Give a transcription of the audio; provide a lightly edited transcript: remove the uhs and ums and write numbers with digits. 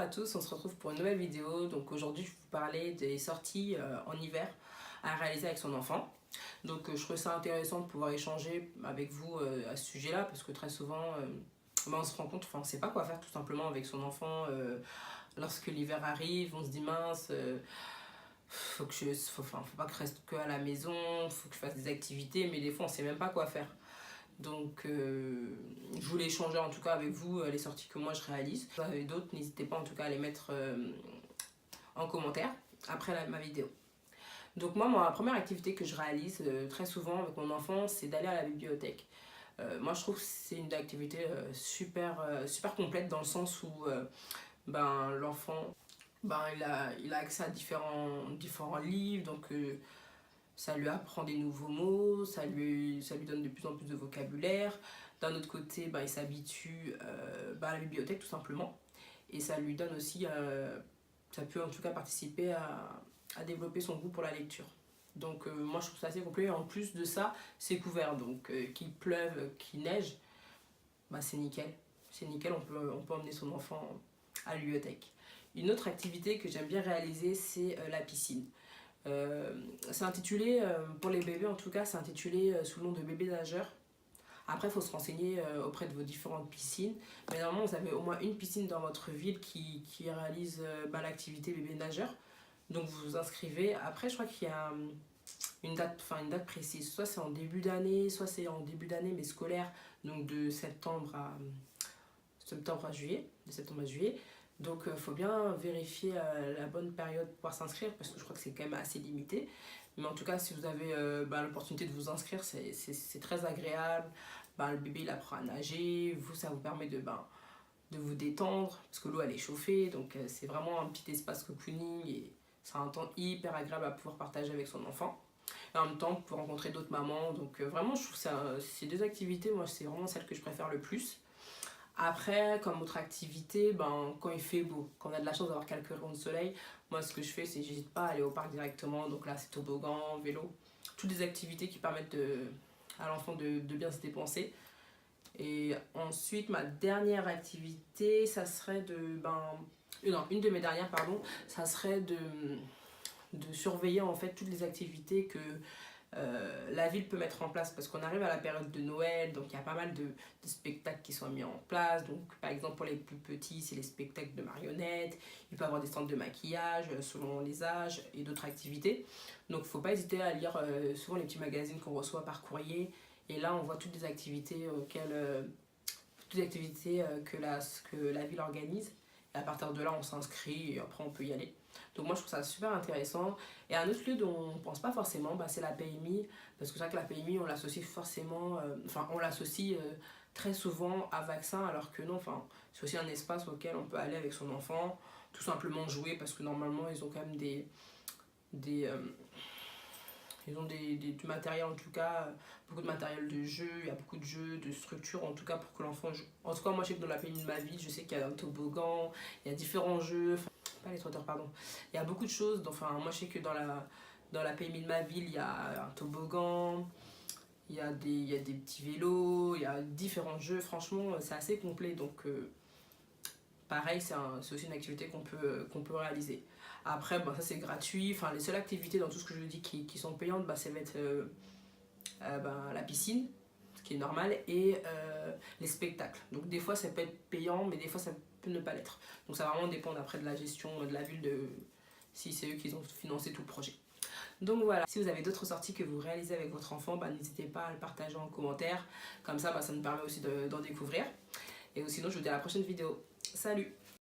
tous, on se retrouve pour une nouvelle vidéo. Donc aujourd'hui je vais vous parler des sorties en hiver à réaliser avec son enfant. Donc je trouve ça intéressant de pouvoir échanger avec vous à ce sujet là, parce que très souvent on se rend compte, enfin on ne sait pas quoi faire tout simplement avec son enfant lorsque l'hiver arrive. On se dit mince, faut pas que je reste que à la maison, faut que je fasse des activités, mais des fois on ne sait même pas quoi faire. Donc je voulais échanger en tout cas avec vous les sorties que moi je réalise. Si vous en avez d'autres, n'hésitez pas en tout cas à les mettre en commentaire après ma vidéo. Donc moi, ma première activité que je réalise très souvent avec mon enfant, c'est d'aller à la bibliothèque. Moi je trouve que c'est une activité super complète, dans le sens où l'enfant il a accès à différents livres, donc ça lui apprend des nouveaux mots, ça lui donne de plus en plus de vocabulaire. D'un autre côté, il s'habitue à la bibliothèque tout simplement. Et ça lui donne aussi, ça peut en tout cas participer à développer son goût pour la lecture. Donc moi je trouve ça assez complet. En plus de ça, c'est couvert, donc qu'il pleuve, qu'il neige, c'est nickel. C'est nickel, on peut emmener son enfant à la bibliothèque. Une autre activité que j'aime bien réaliser, c'est la piscine. C'est intitulé, pour les bébés en tout cas, c'est intitulé sous le nom de bébé nageur. Après, il faut se renseigner auprès de vos différentes piscines. Mais normalement, vous avez au moins une piscine dans votre ville qui réalise l'activité bébé nageur. Donc vous vous inscrivez. Après, je crois qu'il y a une date précise. Soit c'est en début d'année, soit c'est en début d'année mais scolaire. Donc de septembre à juillet. De septembre à juillet. Donc il faut bien vérifier la bonne période pour pouvoir s'inscrire, parce que je crois que c'est quand même assez limité. Mais en tout cas, si vous avez l'opportunité de vous inscrire, c'est très agréable. Le bébé il apprend à nager, ça vous permet de vous détendre, parce que l'eau elle est chauffée. Donc c'est vraiment un petit espace cocooning et c'est un temps hyper agréable à pouvoir partager avec son enfant. Et en même temps, vous pouvez rencontrer d'autres mamans. Donc vraiment, je trouve que ces deux activités, moi c'est vraiment celle que je préfère le plus. Après, comme autre activité, quand il fait beau, quand on a de la chance d'avoir quelques rayons de soleil, moi ce que je fais, c'est que j'hésite pas à aller au parc directement. Donc là, c'est toboggan, vélo, toutes des activités qui permettent à l'enfant de bien se dépenser. Et ensuite, ma dernière activité, ça serait une de mes dernières, pardon, ça serait de surveiller en fait toutes les activités que la ville peut mettre en place, parce qu'on arrive à la période de Noël, donc il y a pas mal de spectacles qui sont mis en place. Donc par exemple pour les plus petits, c'est les spectacles de marionnettes, il peut y avoir des stands de maquillage selon les âges et d'autres activités. Donc il ne faut pas hésiter à lire souvent les petits magazines qu'on reçoit par courrier, et là on voit toutes les activités que la ville organise, et à partir de là on s'inscrit et après on peut y aller. Donc moi je trouve ça super intéressant. Et un autre lieu dont on ne pense pas forcément, c'est la PMI. Parce que c'est vrai que la PMI on l'associe forcément, on l'associe très souvent à vaccin, alors que non, c'est aussi un espace auquel on peut aller avec son enfant, tout simplement jouer, parce que normalement ils ont quand même du matériel, en tout cas beaucoup de matériel de jeu. Il y a beaucoup de jeux, de structures en tout cas pour que l'enfant joue. En tout cas moi je sais que dans la PMI de ma ville, je sais qu'il y a un toboggan, il y a différents jeux, pas les trotteurs pardon, il y a beaucoup de choses. Moi je sais que dans la PMI de ma ville, il y a un toboggan, il y a des petits vélos, il y a différents jeux. Franchement c'est assez complet. Donc pareil, c'est aussi une activité qu'on peut réaliser. Après ça c'est gratuit. Les seules activités dans tout ce que je dis qui sont payantes, ça va être la piscine, ce qui est normal, et les spectacles. Donc des fois ça peut être payant, mais des fois ça peut ne pas l'être. Donc ça va vraiment dépendre après de la gestion de la ville, si c'est eux qui ont financé tout le projet. Donc voilà, si vous avez d'autres sorties que vous réalisez avec votre enfant, n'hésitez pas à le partager en commentaire. Comme ça, ça nous permet aussi d'en découvrir. Et sinon, je vous dis à la prochaine vidéo. Salut!